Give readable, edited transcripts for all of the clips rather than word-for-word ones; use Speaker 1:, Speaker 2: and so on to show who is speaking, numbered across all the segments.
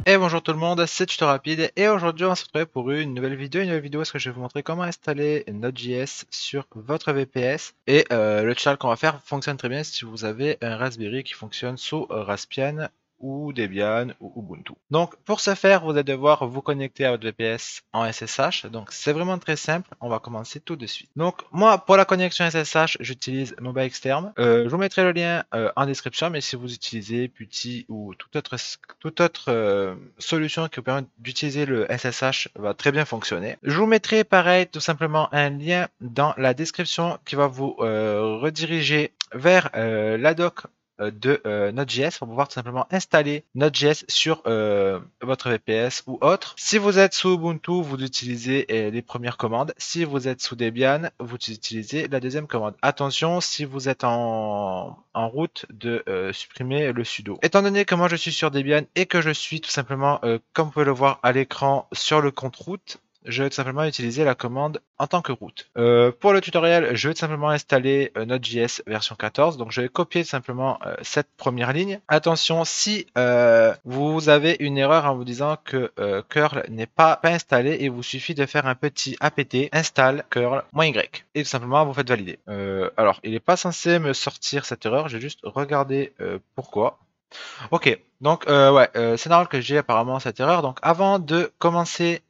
Speaker 1: Et bonjour tout le monde, c'est Tuto Rapide et aujourd'hui on va se retrouver pour une nouvelle vidéo. Où est-ce que je vais vous montrer comment installer Node.js sur votre VPS. Et le tutoriel qu'on va faire fonctionne très bien si vous avez un Raspberry qui fonctionne sous Raspbian ou Debian ou Ubuntu. Donc pour ce faire, vous allez devoir vous connecter à votre VPS en SSH. Donc c'est vraiment très simple, on va commencer tout de suite. Donc moi pour la connexion SSH, j'utilise MobaXterm. Je vous mettrai le lien en description, mais si vous utilisez Putty ou toute autre solution qui vous permet d'utiliser le SSH va très bien fonctionner. Je vous mettrai pareil tout simplement un lien dans la description qui va vous rediriger vers la doc de Node.js pour pouvoir tout simplement installer Node.js sur votre VPS ou autre. Si vous êtes sous Ubuntu, vous utilisez les premières commandes. Si vous êtes sous Debian, vous utilisez la deuxième commande. Attention, si vous êtes en route de supprimer le sudo. Étant donné que moi je suis sur Debian et que je suis tout simplement, comme vous pouvez le voir à l'écran, sur le compte root, je vais tout simplement utiliser la commande en tant que root. Pour le tutoriel, je vais tout simplement installer Node.js version 14. Donc je vais copier tout simplement cette première ligne. Attention, si vous avez une erreur en vous disant que curl n'est pas installé, il vous suffit de faire un petit apt install curl-y et tout simplement vous faites valider. Alors il n'est pas censé me sortir cette erreur, j'ai juste regardé pourquoi. Ok, donc c'est normal que j'ai apparemment cette erreur. Donc avant de commencer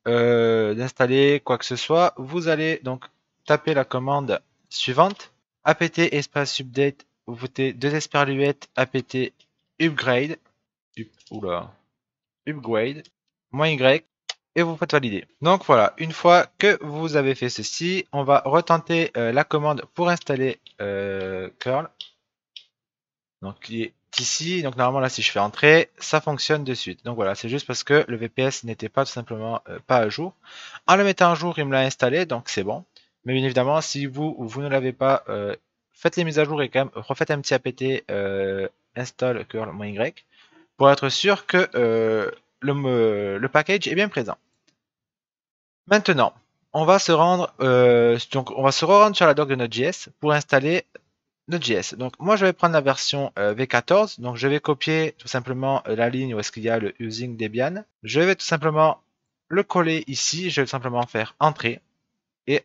Speaker 1: d'installer quoi que ce soit, vous allez donc taper la commande suivante, apt espace update, vous foutez deux esperluettes apt upgrade, upgrade, -y, et vous faites valider. Donc voilà, une fois que vous avez fait ceci, on va retenter la commande pour installer curl, donc qui est ici. Donc normalement là, si je fais entrer, ça fonctionne de suite. Donc voilà, c'est juste parce que le VPS n'était pas tout simplement pas à jour. En le mettant à jour, il me l'a installé, donc c'est bon. Mais bien évidemment, si vous ne l'avez pas, faites les mises à jour et quand même refaites un petit apt install curl-y pour être sûr que le package est bien présent. Maintenant, on va se rendre sur la doc de Node.js pour installer Node.js. Donc moi je vais prendre la version V14, donc je vais copier tout simplement la ligne où est-ce qu'il y a le using Debian. Je vais tout simplement le coller ici, je vais tout simplement faire entrer et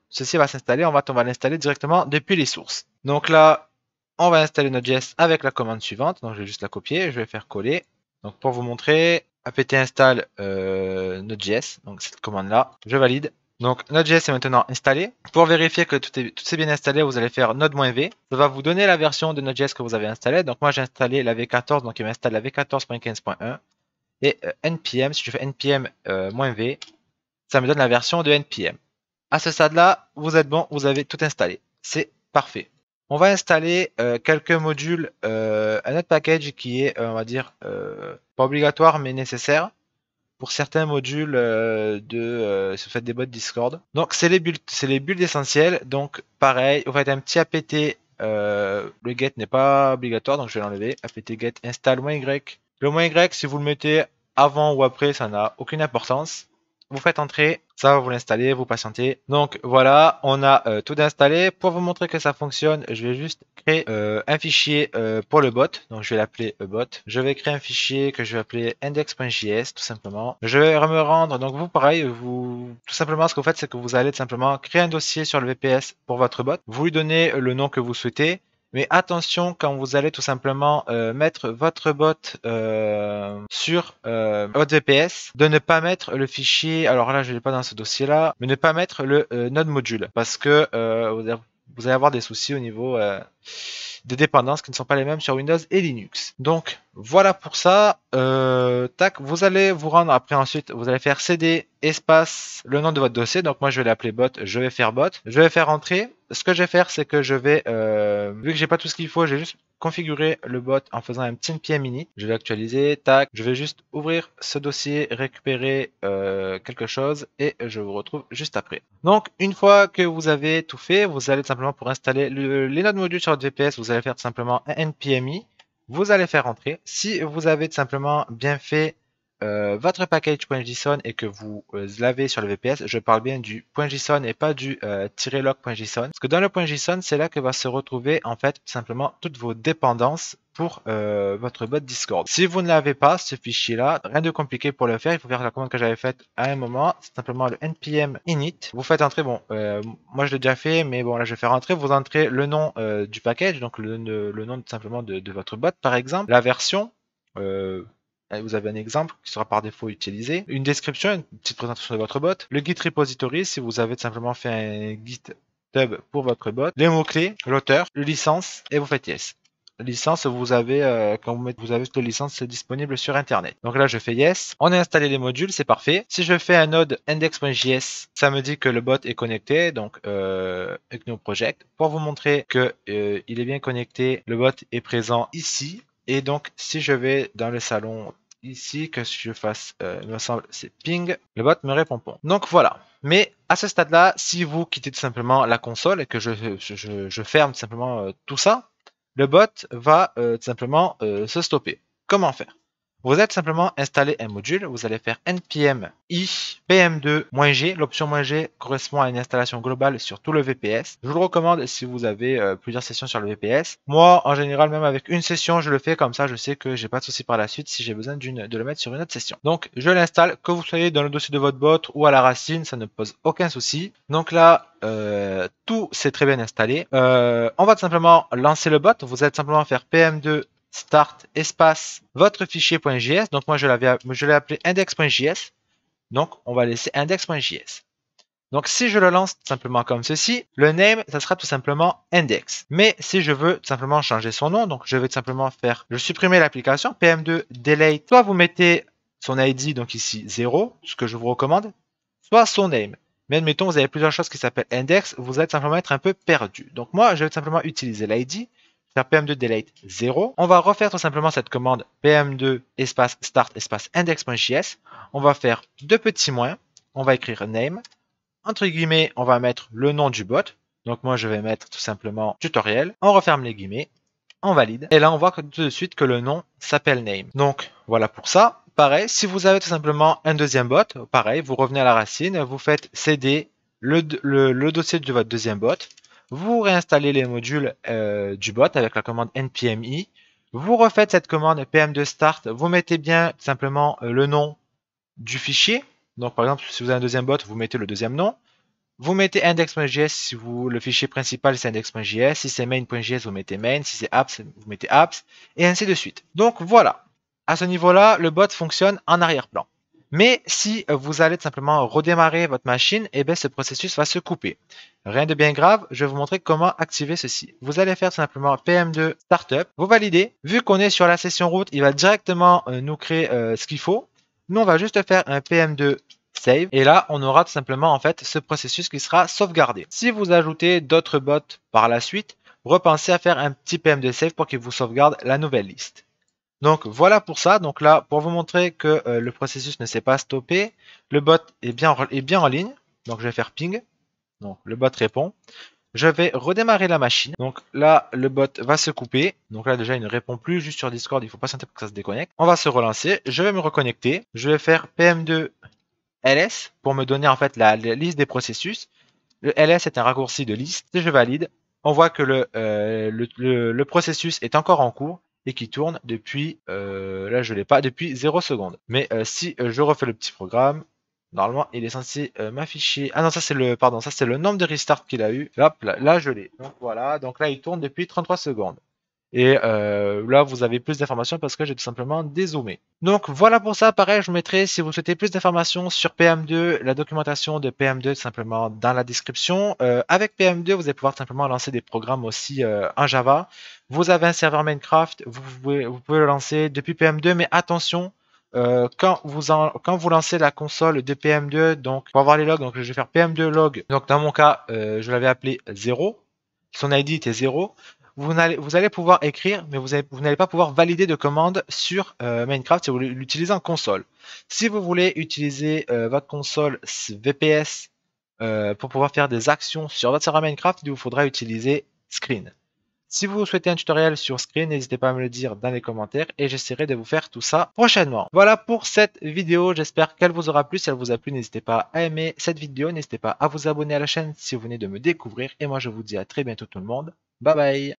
Speaker 1: ceci va s'installer, on va l'installer directement depuis les sources. Donc là, on va installer Node.js avec la commande suivante, donc je vais juste la copier, je vais faire coller. Donc pour vous montrer, apt install Node.js, donc cette commande là, je valide. Donc Node.js est maintenant installé. Pour vérifier que tout est bien installé, vous allez faire node-v. Ça va vous donner la version de Node.js que vous avez installée. Donc moi j'ai installé la V14, donc il m'installe la V14.15.1. Et npm, si je fais npm -v, ça me donne la version de npm. À ce stade-là, vous êtes bon, vous avez tout installé. C'est parfait. On va installer quelques modules, un autre package qui est, on va dire, pas obligatoire mais nécessaire pour certains modules si vous faites des bots Discord. Donc c'est les builds essentiels. Donc pareil, vous faites un petit apt, le get n'est pas obligatoire, donc je vais l'enlever. Apt get install -y. Le -y, si vous le mettez avant ou après, ça n'a aucune importance. Vous faites entrer, ça va vous l'installer, vous patientez. Donc voilà, on a tout installé. Pour vous montrer que ça fonctionne, je vais juste créer un fichier pour le bot. Donc je vais l'appeler bot. Je vais créer un fichier que je vais appeler index.js tout simplement. Je vais me rendre, donc vous pareil, tout simplement ce que vous faites, c'est que vous allez tout simplement créer un dossier sur le VPS pour votre bot. Vous lui donnez le nom que vous souhaitez. Mais attention quand vous allez tout simplement mettre votre bot sur votre VPS, de ne pas mettre le fichier, alors là je ne l'ai pas dans ce dossier là, mais ne pas mettre le node module parce que vous allez avoir des soucis au niveau des dépendances qui ne sont pas les mêmes sur Windows et Linux. Donc voilà pour ça. Tac, vous allez vous rendre après ensuite, vous allez faire cd espace le nom de votre dossier. Donc moi je vais l'appeler bot, je vais faire bot, je vais faire entrer. Ce que je vais faire, c'est que je vais, vu que j'ai pas tout ce qu'il faut, j'ai juste configurer le bot en faisant un petit npm init. Je vais actualiser, tac, je vais juste ouvrir ce dossier, récupérer quelque chose et je vous retrouve juste après. Donc une fois que vous avez tout fait, vous allez tout simplement pour installer les nodes modules sur votre VPS, vous allez faire tout simplement un npmi, vous allez faire entrer. Si vous avez tout simplement bien fait votre package.json et que vous l'avez sur le VPS, je parle bien du .json et pas du -log.json, parce que dans le .json, c'est là que va se retrouver en fait tout simplement toutes vos dépendances pour votre bot Discord. Si vous ne l'avez pas, ce fichier-là, rien de compliqué pour le faire. Il faut faire la commande que j'avais faite à un moment. C'est simplement le npm init. Vous faites entrer, bon, moi je l'ai déjà fait, mais bon, là je vais faire entrer. Vous entrez le nom du package, donc le nom tout simplement de votre bot, par exemple, la version. Vous avez un exemple qui sera par défaut utilisé, une description, une petite présentation de votre bot, le git repository si vous avez tout simplement fait un GitHub pour votre bot, les mots-clés, l'auteur, le licence et vous faites yes. La licence, vous avez, quand vous avez toute la licence disponible sur internet. Donc là, je fais yes. On a installé les modules, c'est parfait. Si je fais un node index.js, ça me dit que le bot est connecté, donc GNU Project. Pour vous montrer que il est bien connecté, le bot est présent ici. Et donc, si je vais dans le salon ici, que je fasse, il me semble, c'est ping, le bot me répond bon. Donc voilà. Mais à ce stade-là, si vous quittez tout simplement la console et que je ferme tout simplement tout ça, le bot va tout simplement se stopper. Comment faire? Vous allez simplement installer un module, vous allez faire npm i pm2-g. L'option -g correspond à une installation globale sur tout le VPS. Je vous le recommande si vous avez plusieurs sessions sur le VPS. Moi, en général, même avec une session, je le fais comme ça. Je sais que j'ai pas de souci par la suite si j'ai besoin de le mettre sur une autre session. Donc, je l'installe, que vous soyez dans le dossier de votre bot ou à la racine, ça ne pose aucun souci. Donc là, tout c'est très bien installé. On va tout simplement lancer le bot. Vous allez simplement faire pm2 start espace votre fichier.js. Donc moi je l'ai appelé index.js. Donc on va laisser index.js. Donc si je le lance simplement comme ceci, le name ça sera tout simplement index. Mais si je veux tout simplement changer son nom, donc je vais tout simplement supprimer l'application pm2 delete. Soit vous mettez son ID, donc ici 0, ce que je vous recommande, soit son name. Mais admettons vous avez plusieurs choses qui s'appellent index, vous allez simplement être un peu perdu. Donc moi je vais tout simplement utiliser l'ID. pm2 delete 0. On va refaire tout simplement cette commande pm2 espace start espace index.js. On va faire deux petits moins. On va écrire name. Entre guillemets, on va mettre le nom du bot. Donc moi, je vais mettre tout simplement tutoriel. On referme les guillemets. On valide. Et là, on voit tout de suite que le nom s'appelle name. Donc voilà pour ça. Pareil, si vous avez tout simplement un deuxième bot, pareil, vous revenez à la racine, vous faites cd le dossier de votre deuxième bot. Vous réinstallez les modules du bot avec la commande npm i. Vous refaites cette commande pm2 start. Vous mettez bien simplement le nom du fichier. Donc par exemple, si vous avez un deuxième bot, vous mettez le deuxième nom. Vous mettez index.js si le fichier principal c'est index.js. Si c'est main.js, vous mettez main. Si c'est apps, vous mettez apps. Et ainsi de suite. Donc voilà. À ce niveau-là, le bot fonctionne en arrière-plan. Mais si vous allez tout simplement redémarrer votre machine, eh bien ce processus va se couper. Rien de bien grave, je vais vous montrer comment activer ceci. Vous allez faire tout simplement pm2 startup, vous validez. Vu qu'on est sur la session route, il va directement nous créer ce qu'il faut. Nous, on va juste faire un pm2 save. Et là, on aura tout simplement en fait ce processus qui sera sauvegardé. Si vous ajoutez d'autres bots par la suite, repensez à faire un petit pm2 save pour qu'il vous sauvegarde la nouvelle liste. Donc voilà pour ça. Donc là, pour vous montrer que le processus ne s'est pas stoppé, le bot est bien en ligne. Donc je vais faire ping. Donc le bot répond. Je vais redémarrer la machine. Donc là, le bot va se couper. Donc là, déjà, il ne répond plus. Juste sur Discord, il faut patienter pour que ça se déconnecte. On va se relancer. Je vais me reconnecter. Je vais faire pm2 ls pour me donner en fait la liste des processus. Le ls est un raccourci de liste. Si je valide, on voit que le processus est encore en cours et qui tourne depuis, là je l'ai pas, depuis 0 secondes. Mais si je refais le petit programme, normalement il est censé m'afficher, ah non ça c'est le nombre de restart qu'il a eu, hop là je l'ai. Donc voilà, donc là il tourne depuis 33 secondes. Et là, vous avez plus d'informations parce que j'ai tout simplement dézoomé. Donc voilà pour ça. Pareil, je vous mettrai, si vous souhaitez plus d'informations sur PM2, la documentation de PM2 simplement dans la description. Avec PM2, vous allez pouvoir simplement lancer des programmes aussi en Java. Vous avez un serveur Minecraft, vous pouvez le lancer depuis PM2, mais attention, quand vous lancez la console de PM2, donc pour avoir les logs, donc je vais faire PM2 log. Donc dans mon cas, je l'avais appelé 0. Son ID était 0. Vous allez pouvoir écrire, mais vous n'allez pas pouvoir valider de commandes sur Minecraft si vous l'utilisez en console. Si vous voulez utiliser votre console VPS pour pouvoir faire des actions sur votre serveur Minecraft, il vous faudra utiliser Screen. Si vous souhaitez un tutoriel sur Screen, n'hésitez pas à me le dire dans les commentaires et j'essaierai de vous faire tout ça prochainement. Voilà pour cette vidéo, j'espère qu'elle vous aura plu. Si elle vous a plu, n'hésitez pas à aimer cette vidéo, n'hésitez pas à vous abonner à la chaîne si vous venez de me découvrir. Et moi je vous dis à très bientôt tout le monde. Bye bye.